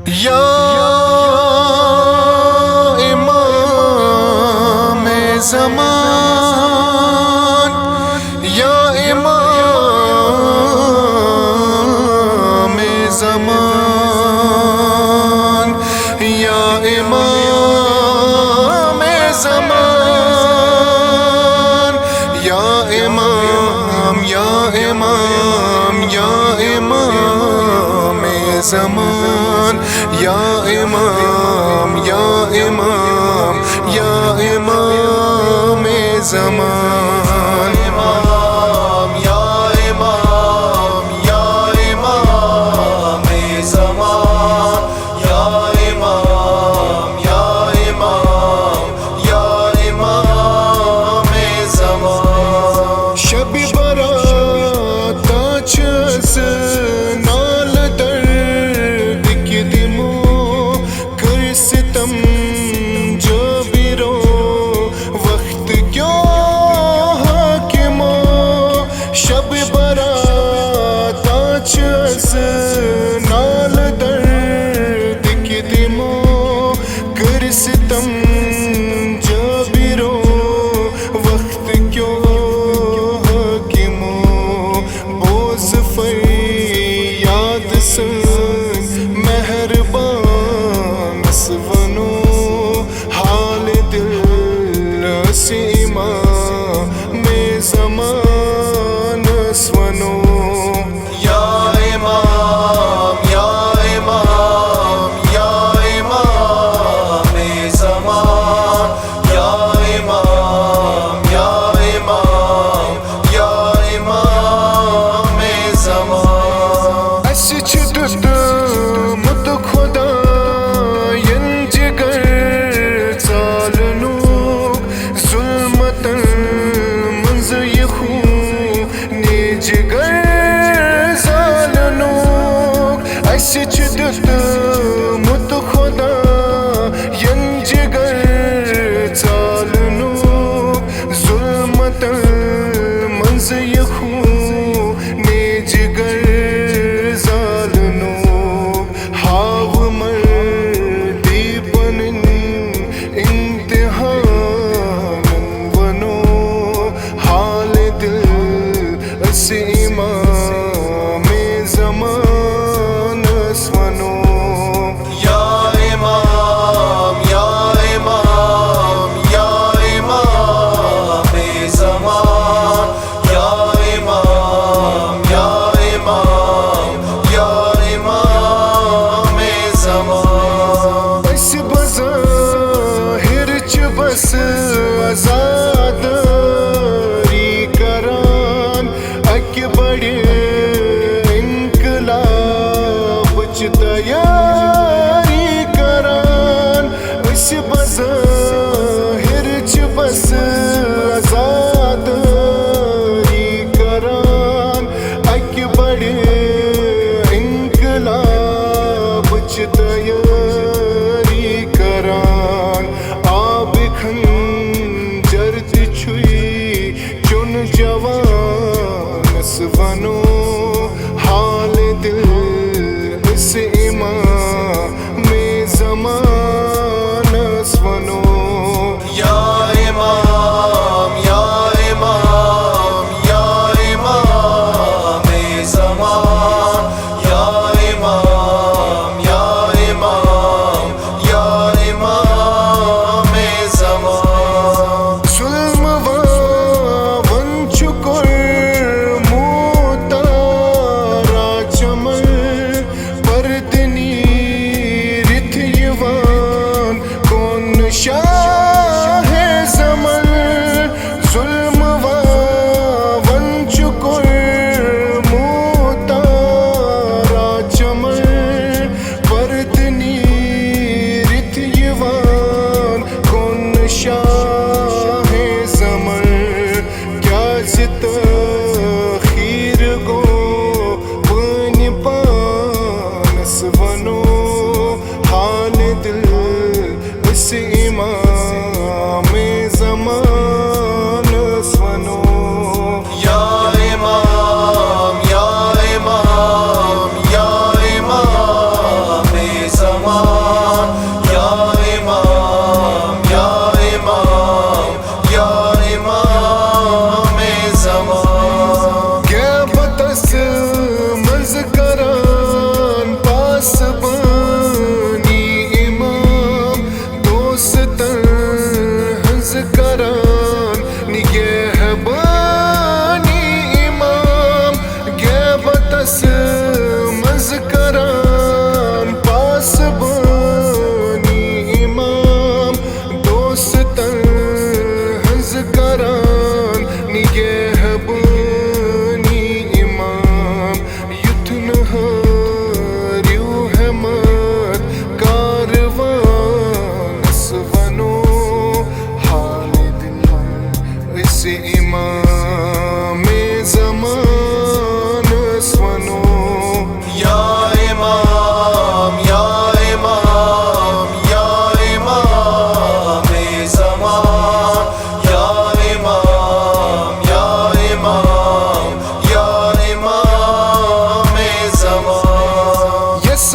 या इमाम ज़मान, या इमाम ज़मान, या इमाम ज़मान, या इमाम, या इमाम, या इमाम ज़मान, या इमाम, या इमाम, या इमाम ज़मान। इमाम, या इमाम, या इमाम ज़मान, या इमाम, या इमाम, या इमाम ज़मान। शब बरात आचस नाल दर्द के दिमो कर सितम जो बिरो वक्त क्यों हाकिमो। शब बरात आचस नाल दर्द के दिमो कर सितम जो बिरो वक्त क्यों हाकिमो। बोझ फरियाद सुन मेहरबान सवनो हाल दिल से इमाम ज़मान स्वनो। या इमाम, या इमाम, या इमाम ज़मान, या इमाम, या इमाम, या इमाम ज़मान। अस छुदत मुत खुदा जिगर ज़ालनु ज़ुल्मतन मंज़ यखू ने जिगर ज़ालनु। अस छुदत मुत खुदा जिगर ज़ालनु ज़ुल्मतन मंज़ यखू ने जिगर ज़ालनु। हाव मर्दी बनिन इम्तिहान बनो हाल दिल से इमाम ज़मान स्वनो।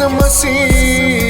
मसीह